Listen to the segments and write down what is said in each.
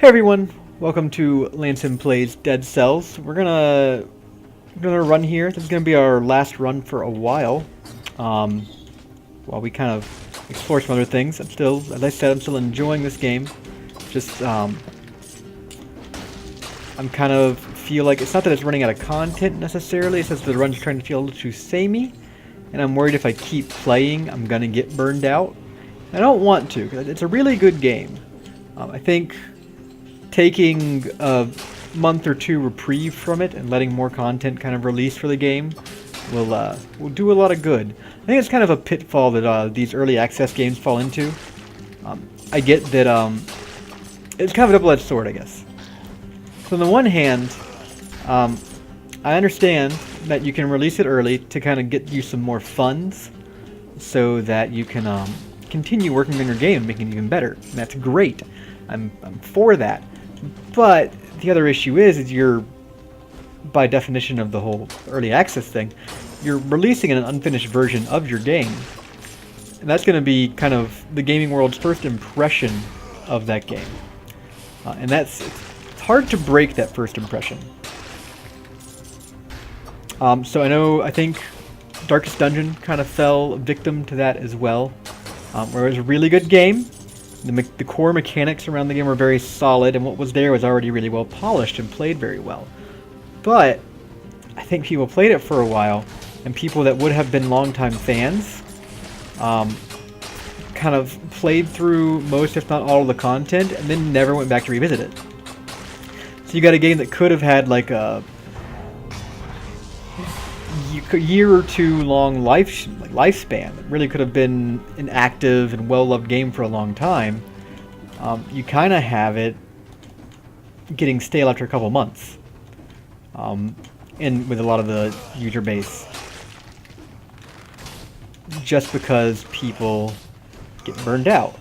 Hey everyone, welcome to Lanson Plays Dead Cells. We're gonna run here. This is gonna be our last run for a while. While we kind of explore some other things. As I said, I'm still enjoying this game. Just I'm kind of feel like it's not that it's running out of content necessarily. It's just the run's trying to feel a little too samey, and I'm worried if I keep playing, I'm gonna get burned out. I don't want to, because it's a really good game. I think taking a month or two reprieve from it and letting more content kind of release for the game will do a lot of good. I think it's kind of a pitfall that these early access games fall into. I get that it's kind of a double-edged sword, I guess. So on the one hand, I understand that you can release it early to kind of get you some more funds so that you can continue working on your game and making it even better. And that's great. I'm for that. But the other issue is you're, by definition of the whole early access thing, you're releasing an unfinished version of your game. And that's going to be kind of the gaming world's first impression of that game. And it's hard to break that first impression. So I think Darkest Dungeon kind of fell victim to that as well. Where it was a really good game. The core mechanics around the game were very solid, and what was there was already really well polished and played very well. But I think people played it for a while, and people that would have been longtime fans kind of played through most, if not all, of the content, and then never went back to revisit it. So you got a game that could have had like a year or two long lifespan. It really could have been an active and well-loved game for a long time. You kind of have it getting stale after a couple months, and with a lot of the user base, just because people get burned out.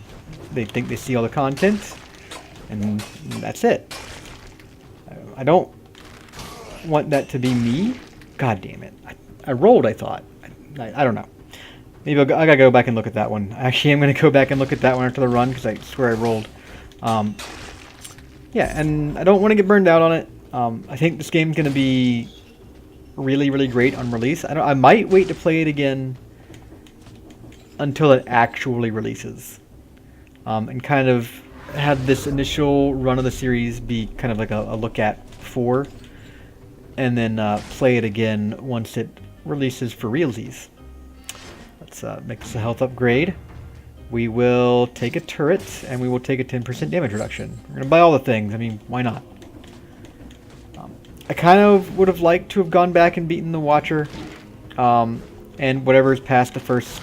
They think they see all the content, and that's it. I don't want that to be me. God damn it. I rolled, I thought. I don't know. Maybe I gotta go back and look at that one. Actually, I'm gonna go back and look at that one after the run, because I swear I rolled. Yeah, and I don't want to get burned out on it. I think this game's gonna be really, really great on release. I might wait to play it again until it actually releases. And kind of have this initial run of the series be kind of like a look at before, and then play it again once it releases for realsies. Let's make this a health upgrade. We will take a turret, and we will take a 10% damage reduction. We're going to buy all the things. I mean, why not? I kind of would have liked to have gone back and beaten the Watcher, and whatever is past the first.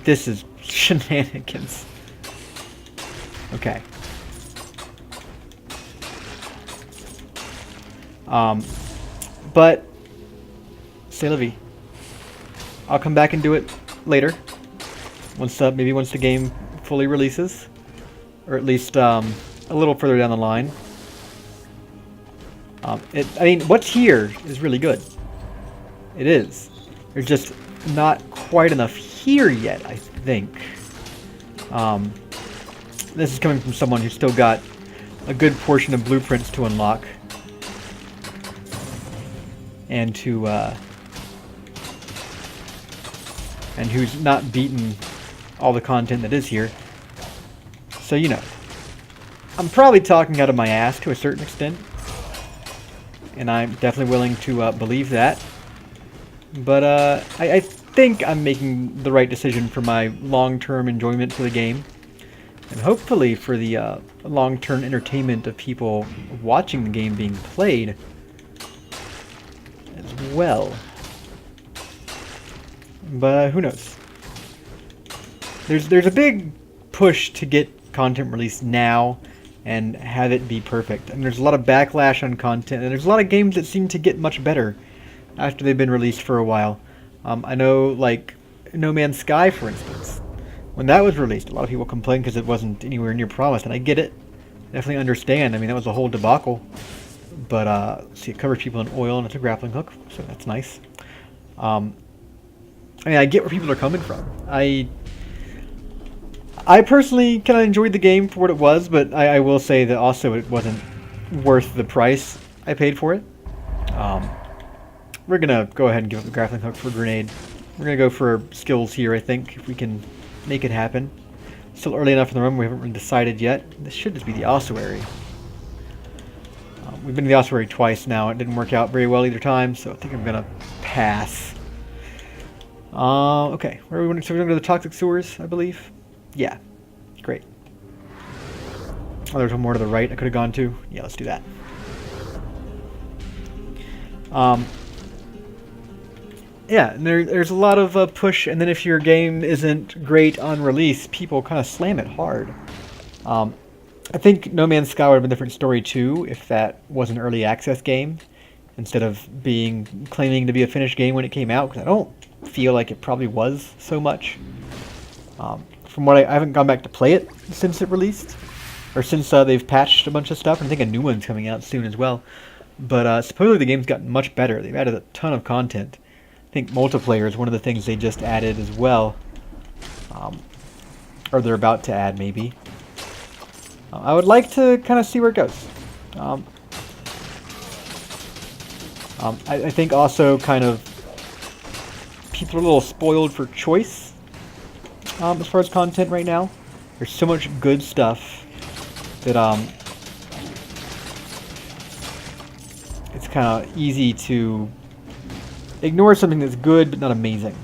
This is shenanigans. Okay. But c'est la vie. I'll come back and do it later, maybe once the game fully releases, or at least a little further down the line. I mean, what's here is really good. It is. There's just not quite enough here yet, I think. This is coming from someone who's still got a good portion of blueprints to unlock. And who's not beaten all the content that is here. So, you know, I'm probably talking out of my ass to a certain extent, and I'm definitely willing to believe that. But I think I'm making the right decision for my long-term enjoyment for the game, and hopefully for the long-term entertainment of people watching the game being played as well. But who knows? There's a big push to get content released now and have it be perfect. And there's a lot of backlash on content, and there's a lot of games that seem to get much better after they've been released for a while. I know, like, No Man's Sky, for instance. When that was released, a lot of people complained because it wasn't anywhere near promised, and I get it. I definitely understand. I mean, that was a whole debacle. But, see, it covers people in oil, and it's a grappling hook, so that's nice. I mean, I get where people are coming from. I personally kind of enjoyed the game for what it was, but I will say that also it wasn't worth the price I paid for it. We're going to go ahead and give up the grappling hook for a grenade. We're going to go for skills here, I think, if we can make it happen. Still early enough in the run, we haven't really decided yet. This should just be the Ossuary. We've been to the Ossuary twice now. It didn't work out very well either time, so I think I'm going to pass. Okay, where are we going? So we're going to go to the Toxic Sewers, I believe. Yeah, great. Oh, there's one more to the right I could have gone to. Yeah, let's do that. Yeah, and there's a lot of push, and then if your game isn't great on release, people kind of slam it hard. I think No Man's Sky would have been a different story too if that was an early access game instead of claiming to be a finished game when it came out, because I don't feel like it probably was so much. From what I haven't gone back to play it since it released, or since they've patched a bunch of stuff, and I think a new one's coming out soon as well. But supposedly the game's gotten much better. They've added a ton of content. I think multiplayer is one of the things they just added as well. Or they're about to add, maybe. I would like to kind of see where it goes. I think also kind of people are a little spoiled for choice as far as content right now. There's so much good stuff that it's kind of easy to ignore something that's good but not amazing.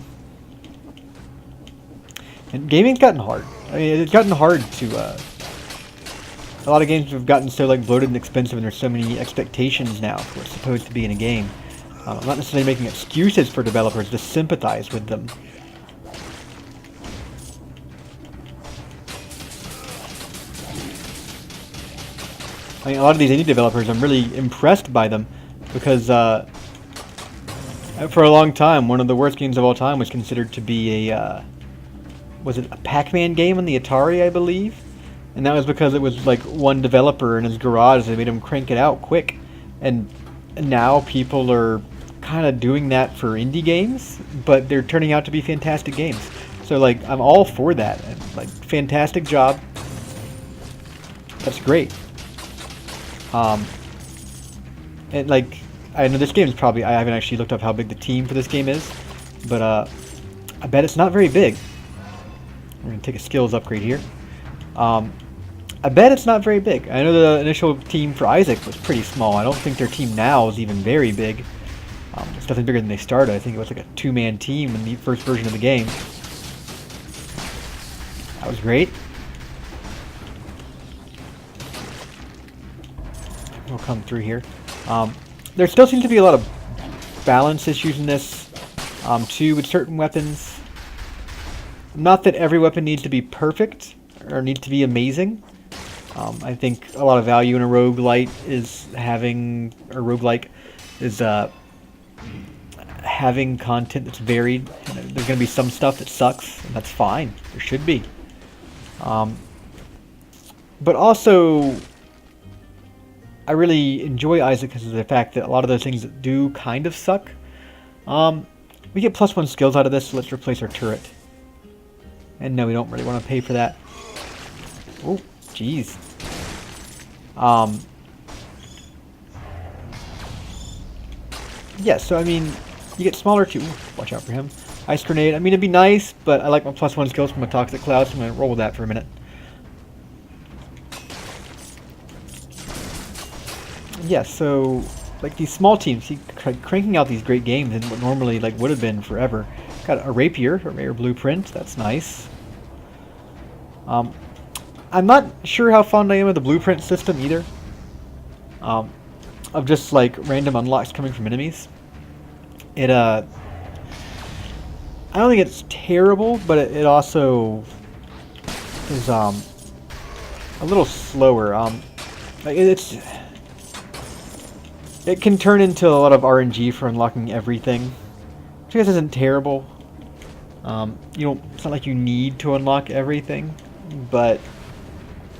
And gaming's gotten hard. I mean, it's gotten hard to... a lot of games have gotten so like bloated and expensive, and there's so many expectations now for what's supposed to be in a game. I'm not necessarily making excuses for developers, to sympathize with them. I mean, a lot of these indie developers, I'm really impressed by them, because for a long time, one of the worst games of all time was considered to be was it a Pac-Man game on the Atari, I believe? And that was because it was like one developer in his garage. They made him crank it out quick. And now people are kind of doing that for indie games, but they're turning out to be fantastic games. So like, I'm all for that. And, like, fantastic job. That's great. And like, I know this game is probably, I haven't actually looked up how big the team for this game is, but I bet it's not very big. We're going to take a skills upgrade here. I bet it's not very big. I know the initial team for Isaac was pretty small. I don't think their team now is even very big. It's nothing bigger than they started. I think it was like a 2-man team in the first version of the game. That was great. We'll come through here. There still seems to be a lot of balance issues in this, too, with certain weapons. Not that every weapon needs to be perfect or needs to be amazing. I think a lot of value in a roguelite is having having content that's varied. There's going to be some stuff that sucks, and that's fine. There should be. But also, I really enjoy Isaac because of the fact that a lot of those things that do kind of suck. We get +1 skills out of this, so let's replace our turret. And no, we don't really want to pay for that. Oh, jeez. Yeah, so I mean, you get smaller too. Ooh, watch out for him. Ice grenade. I mean, it'd be nice, but I like my +1 skills from a toxic cloud, so I'm going to roll with that for a minute. Yeah, so like these small teams, cranking out these great games in what normally like would have been forever. Got a rapier, a rare blueprint. That's nice. I'm not sure how fond I am of the blueprint system either. Of just like random unlocks coming from enemies. It I don't think it's terrible, but it also is a little slower. Like it can turn into a lot of RNG for unlocking everything, which I guess isn't terrible. It's not like you need to unlock everything, but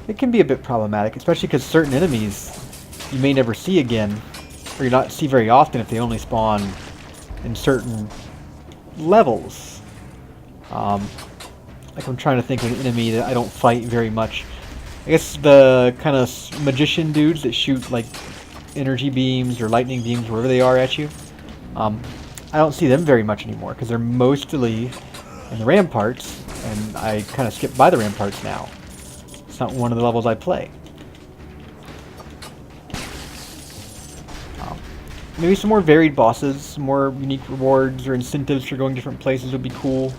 it can be a bit problematic, especially because certain enemies you may never see again, or you not see very often if they only spawn in certain levels. Like, I'm trying to think of an enemy that I don't fight very much. I guess the kind of magician dudes that shoot, like, energy beams or lightning beams, wherever they are at you. I don't see them very much anymore, because they're mostly in the ramparts, and I kind of skip by the ramparts now. It's not one of the levels I play. Maybe some more varied bosses, some more unique rewards or incentives for going different places would be cool.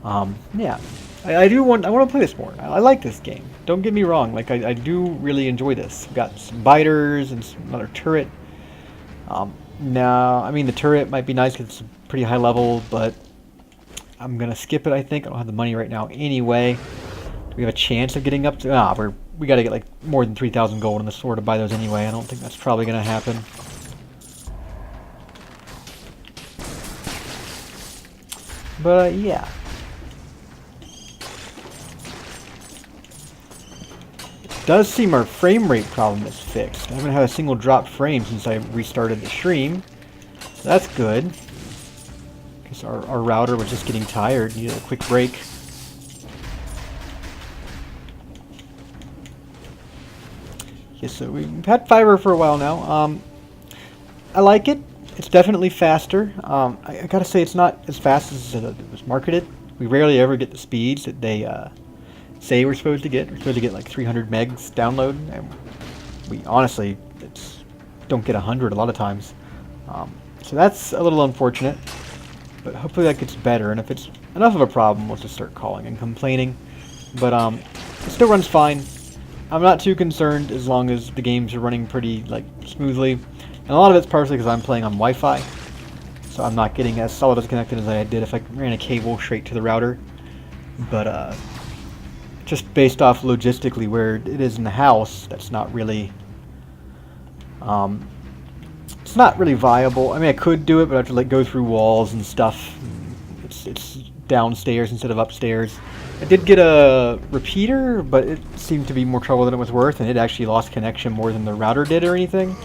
Yeah, I want to play this more. I like this game. Don't get me wrong. Like I do really enjoy this. I've got some biters and another turret. Now, I mean the turret might be nice because it's a pretty high level, but I'm gonna skip it. I think I don't have the money right now anyway. Do we have a chance of getting up to? We got to get like more than 3,000 gold in the sword to buy those anyway. I don't think that's probably gonna happen. But yeah. It does seem our frame rate problem is fixed. I haven't had a single drop frame since I restarted the stream. So that's good. Because our router was just getting tired, needed a quick break. Yeah, so we've had fiber for a while now. I like it. It's definitely faster. I gotta say it's not as fast as it was marketed. We rarely ever get the speeds that they say we're supposed to get. We're supposed to get like 300 megs download, and we honestly don't get 100 a lot of times. So that's a little unfortunate, but hopefully that gets better, and if it's enough of a problem, we'll just start calling and complaining. But it still runs fine. I'm not too concerned as long as the games are running pretty smoothly. And a lot of it's partially because I'm playing on Wi-Fi, so I'm not getting as solid as connected as I did if I ran a cable straight to the router. But just based off logistically where it is in the house, that's not really it's not really viable. I mean, I could do it, but I have to go through walls and stuff. It's downstairs instead of upstairs. I did get a repeater, but it seemed to be more trouble than it was worth, and it actually lost connection more than the router did or anything.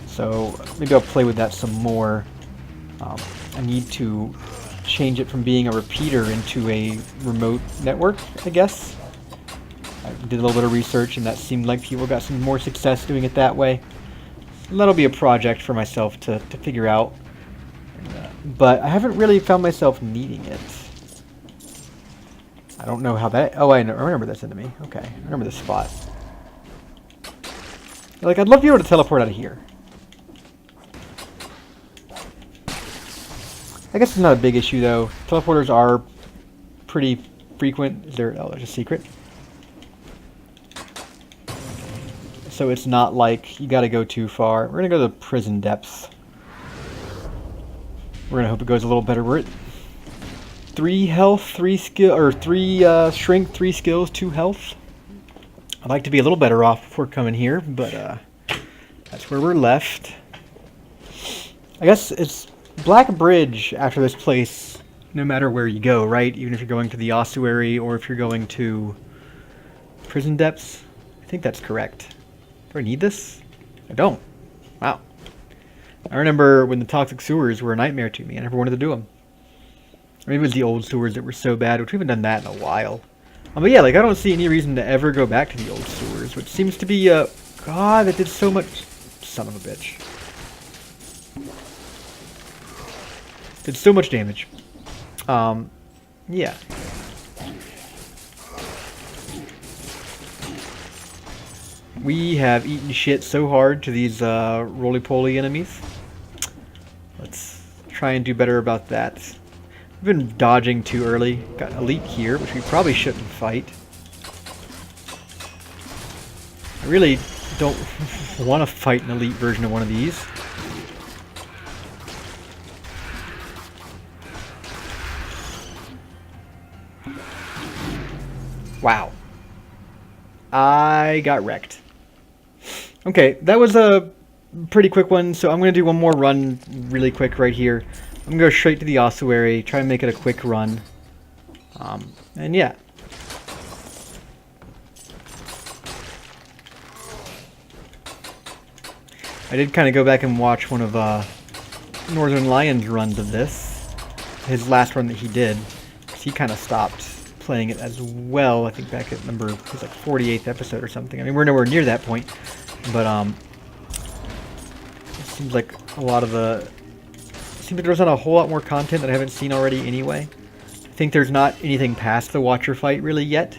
So maybe I'll play with that some more. I need to change it from being a repeater into a remote network, I guess. I did a little bit of research, and that seemed like people got some more success doing it that way. And that'll be a project for myself to figure out. But I haven't really found myself needing it. I don't know how that... Oh, I remember this enemy. Okay, I remember this spot. Like, I'd love to be able to teleport out of here. I guess it's not a big issue, though. Teleporters are pretty frequent. Is there... Oh, there's a secret. So it's not like you gotta go too far. We're gonna go to the prison depths. We're gonna hope it goes a little better. We're at 3 health, 3 skill, or 3 shrink, 3 skills, 2 health. I'd like to be a little better off before coming here, but that's where we're left. I guess it's Black Bridge after this place, no matter where you go, right? Even if you're going to the Ossuary or if you're going to prison depths. I think that's correct. Do I need this? I don't. Wow. I remember when the toxic sewers were a nightmare to me. I never wanted to do them. Or maybe it was the old sewers that were so bad, which we haven't done that in a while. But yeah, I don't see any reason to ever go back to the old sewers, which seems to be, God, that did so much... Son of a bitch. Did so much damage. Yeah. We have eaten shit so hard to these roly-poly enemies. Let's try and do better about that. We've been dodging too early. Got elite here, which we probably shouldn't fight. I really don't want to fight an elite version of one of these. Wow. I got wrecked. Okay, that was a pretty quick one, so I'm going to do one more run really quick right here. I'm going to go straight to the Ossuary, try and make it a quick run. And yeah. I did kind of go back and watch one of Northern Lion's runs of this. His last run that he did. He kind of stopped playing it as well. I think back at number, it was like 48th episode or something. I mean, we're nowhere near that point, but it seems like a lot of the, it seems like there's not a whole lot more content that I haven't seen already anyway. I think there's not anything past the Watcher fight really yet.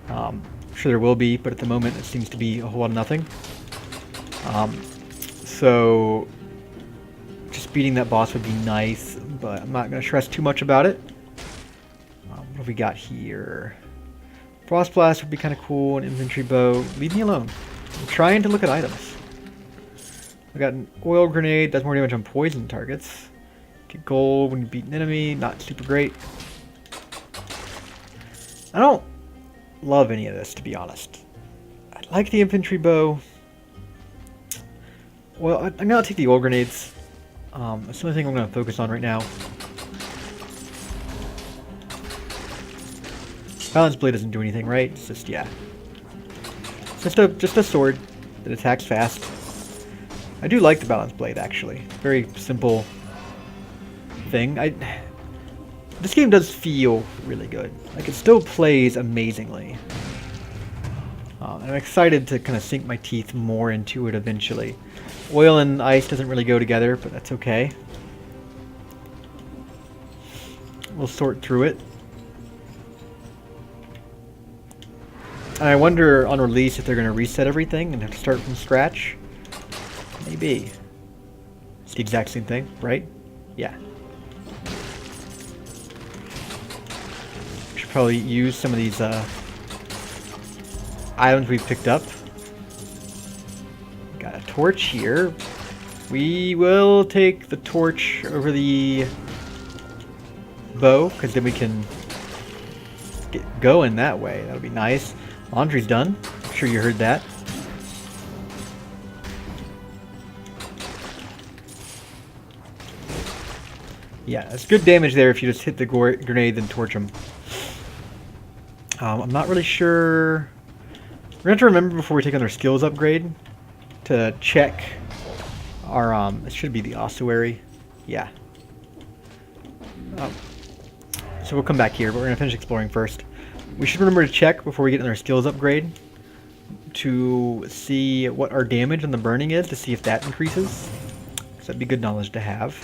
I'm sure there will be, but at the moment it seems to be a whole lot of nothing. So just beating that boss would be nice, but I'm not going to stress too much about it. What have we got here? Frost Blast would be kind of cool, an infantry bow. Leave me alone. I'm trying to look at items. I got an oil grenade, does more damage on poison targets. Get gold when you beat an enemy, not super great. I don't love any of this, to be honest. I like the infantry bow. Well, I'm going to take the oil grenades. That's the only thing I'm going to focus on right now. Balance Blade doesn't do anything, right? It's just, yeah. It's just a sword that attacks fast. I do like the Balance Blade, actually. Very simple thing. This game does feel really good. Like, it still plays amazingly. I'm excited to kind of sink my teeth more into it eventually. Oil and ice doesn't really go together, but that's okay. We'll sort through it. And I wonder on release if they're going to reset everything and have to start from scratch. Maybe. It's the exact same thing, right? Yeah. Should probably use some of these items we've picked up. Got a torch here. We will take the torch over the bow, because then we can get going that way. That'll be nice. Laundry's done. I'm sure you heard that. Yeah, it's good damage there if you just hit the grenade and torch them. I'm not really sure. We're going to have to remember before we take on our skills upgrade to check our, it should be the Ossuary. Yeah. So we'll come back here, but we're going to finish exploring first. We should remember to check before we get in our skills upgrade to see what our damage on the burning is, to see if that increases. So that'd be good knowledge to have.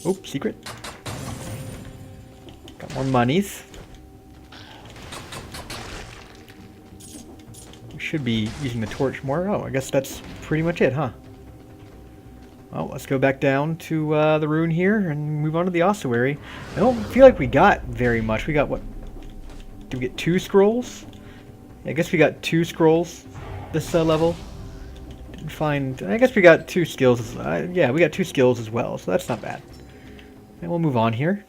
Oh, secret. Got more monies. We should be using the torch more. Oh, I guess that's pretty much it, huh? Well, let's go back down to the rune here and move on to the ossuary. I don't feel like we got very much. We got, what? Did we get 2 scrolls? Yeah, I guess we got 2 scrolls this level. Didn't find... I guess we got 2 skills. Yeah, we got 2 skills as well, so that's not bad. And we'll move on here.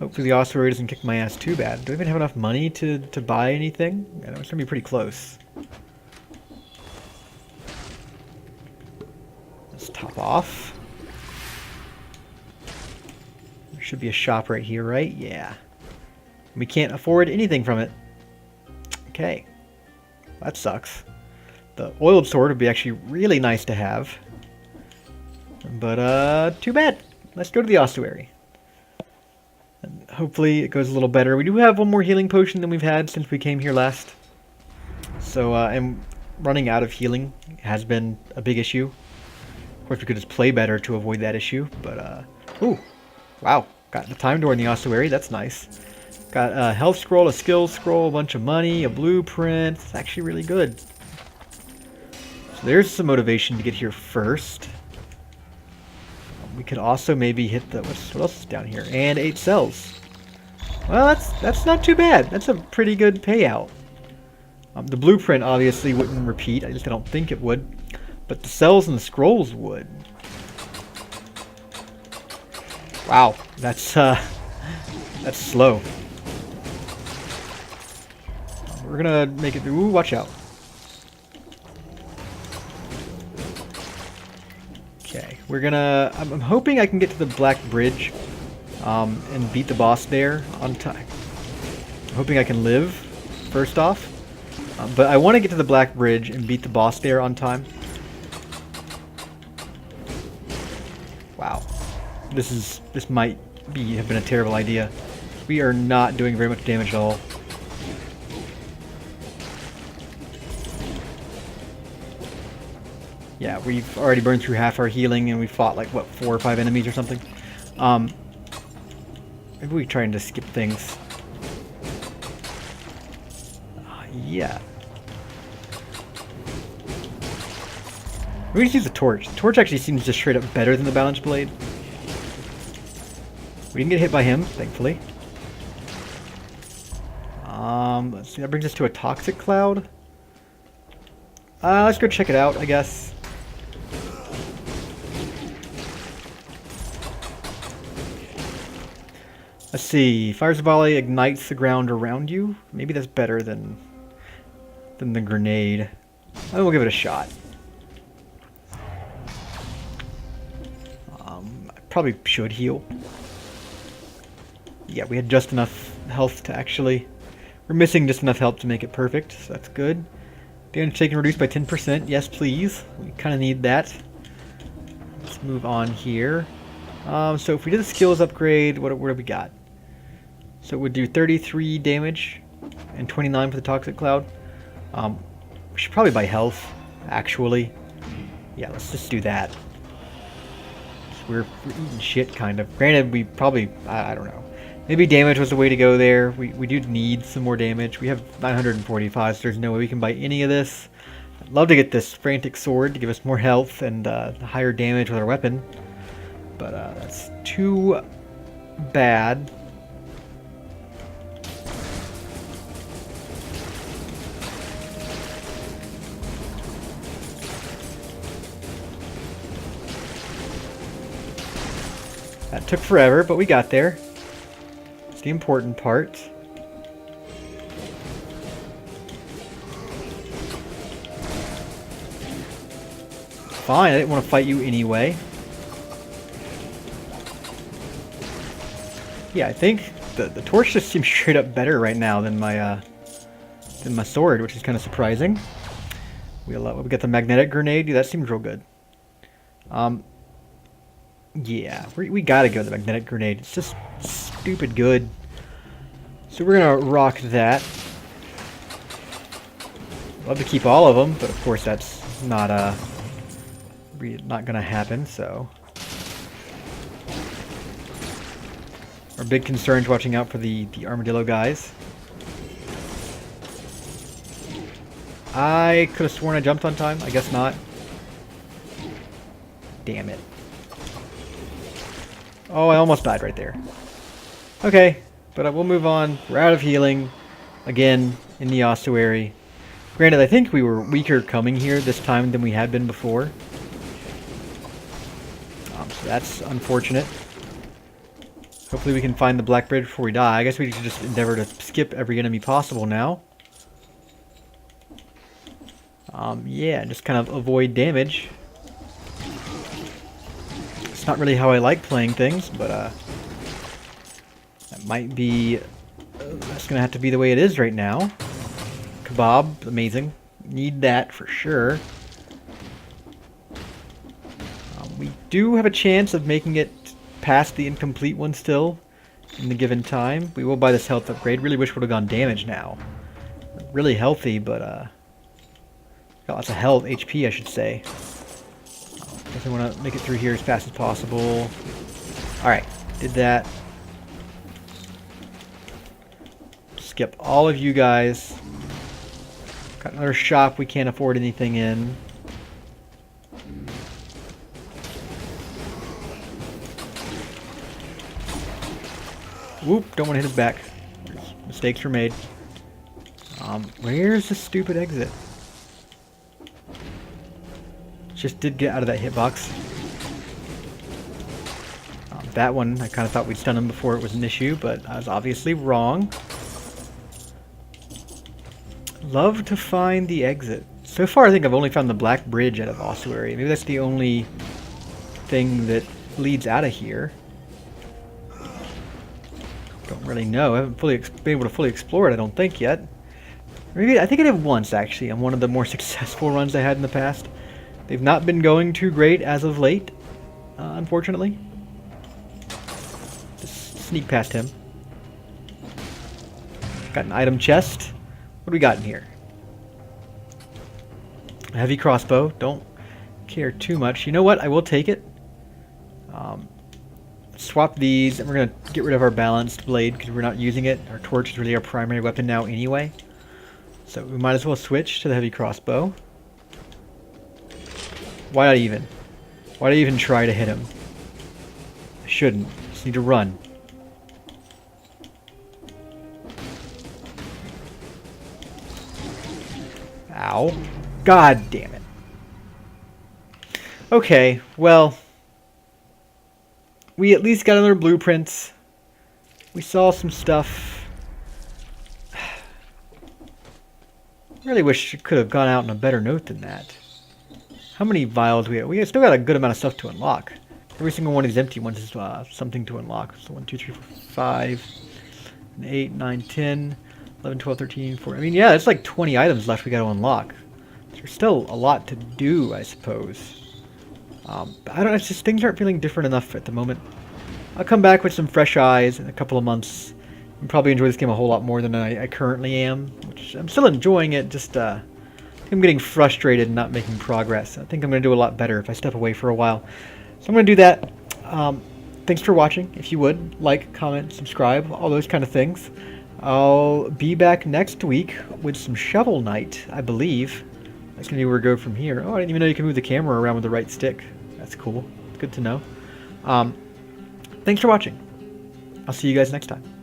Hopefully the ossuary doesn't kick my ass too bad. Do I even have enough money to buy anything? I know it's going to be pretty close. Let's top off. There should be a shop right here, right? Yeah. We can't afford anything from it. Okay. That sucks. The oiled sword would be actually really nice to have. But, too bad. Let's go to the ossuary. And hopefully it goes a little better. We do have one more healing potion than we've had since we came here last. So, and running out of healing has been a big issue. Of course, we could just play better to avoid that issue, but, ooh, wow, got the time door in the ossuary, that's nice. Got a health scroll, a skills scroll, a bunch of money, a blueprint, it's actually really good. So there's some motivation to get here first. We could also maybe hit the, what else is down here? And 8 cells. Well, that's not too bad, that's a pretty good payout. The blueprint obviously wouldn't repeat, I don't think it would. But the cells and the scrolls would. Wow, that's slow. We're gonna make it. Ooh, watch out. Okay, we're gonna. I'm hoping I can get to the Black Bridge, and beat the boss there on time. I'm hoping I can live. First off, but I want to get to the Black Bridge and beat the boss there on time. Wow. This might have been a terrible idea. We are not doing very much damage at all. Yeah, we've already burned through half our healing, and we fought like what, 4 or 5 enemies or something. Maybe we trying to skip things. Yeah. We just use the torch. The torch actually seems just straight up better than the balance blade. We didn't get hit by him, thankfully. Let's see, that brings us to a toxic cloud. Let's go check it out, I guess. Let's see. Fires a volley, ignites the ground around you. Maybe that's better than the grenade. I will give it a shot. I probably should heal. Yeah, we had just enough health to actually... We're missing just enough health to make it perfect, so that's good. Damage taken reduced by 10%. Yes, please. We kind of need that. Let's move on here. So if we did a skills upgrade, what have we got? So it would do 33 damage and 29 for the Toxic Cloud. We should probably buy health, actually. Yeah, let's just do that. We're eating shit, kind of. Granted, we probably... I don't know. Maybe damage was the way to go there. We do need some more damage. We have 945, so there's no way we can buy any of this. I'd love to get this Frantic Sword to give us more health and higher damage with our weapon. But that's too bad. That took forever, but we got there. It's the important part. Fine, I didn't want to fight you anyway. Yeah, I think the torch just seems straight up better right now than my sword, which is kind of surprising. We got the magnetic grenade. Dude, that seems real good. Yeah, we gotta go with the magnetic grenade. It's just stupid good. So we're gonna rock that. Love to keep all of them, but of course that's not gonna happen. So our big concern is watching out for the armadillo guys. I could have sworn I jumped on time. I guess not. Damn it. Oh, I almost died right there. Okay, but we'll move on. We're out of healing. Again, in the Ossuary. Granted, I think we were weaker coming here this time than we had been before. So that's unfortunate. Hopefully we can find the Black Bridge before we die. I guess we should just endeavor to skip every enemy possible now. Yeah, just kind of avoid damage. It's not really how I like playing things, but that might be... that's gonna have to be the way it is right now. Kebab, amazing. Need that for sure. We do have a chance of making it past the incomplete one still in the given time. We will buy this health upgrade. Really wish we would have gone damage now. Really healthy, but got lots of health, HP I should say. Definitely want to make it through here as fast as possible. Alright, did that. Skip all of you guys. Got another shop we can't afford anything in. Whoop, don't want to hit his back. Mistakes were made. Where's the stupid exit? Just did get out of that hitbox. That one, I kind of thought we'd stun him before it was an issue, but I was obviously wrong. Love to find the exit. So far, I think I've only found the Black Bridge out of Ossuary. Maybe that's the only thing that leads out of here. Don't really know. I haven't been able to fully explore it, I don't think, yet. Maybe I think I did once, actually, on one of the more successful runs I had in the past. They've not been going too great as of late, unfortunately. sneak past him. Got an item chest. What do we got in here? A heavy crossbow. Don't care too much. You know what? I will take it. Swap these, and we're going to get rid of our balanced blade because we're not using it. Our torch is really our primary weapon now anyway. So we might as well switch to the heavy crossbow. Why not even? Why do I even try to hit him? I shouldn't. Just need to run. Ow. God damn it. Okay, well, we at least got another blueprints. We saw some stuff. Really wish it could have gone out on a better note than that. How many vials we have? We still got a good amount of stuff to unlock. Every single one of these empty ones is something to unlock. So 1, 2, 3, 4, 5, 8, 9, 10, 11, 12, 13, 14. I mean, yeah, it's like 20 items left we got to unlock. There's still a lot to do, I suppose. But I don't know, it's just things aren't feeling different enough at the moment. I'll come back with some fresh eyes in a couple of months and probably enjoy this game a whole lot more than I currently am. Which I'm still enjoying it, just I'm getting frustrated and not making progress. I think I'm going to do a lot better if I step away for a while. So I'm going to do that. Thanks for watching. If you would, like, comment, subscribe, all those kind of things. I'll be back next week with some Shovel Knight, I believe. That's going to be where we go from here. Oh, I didn't even know you can move the camera around with the right stick. That's cool. Good to know. Thanks for watching. I'll see you guys next time.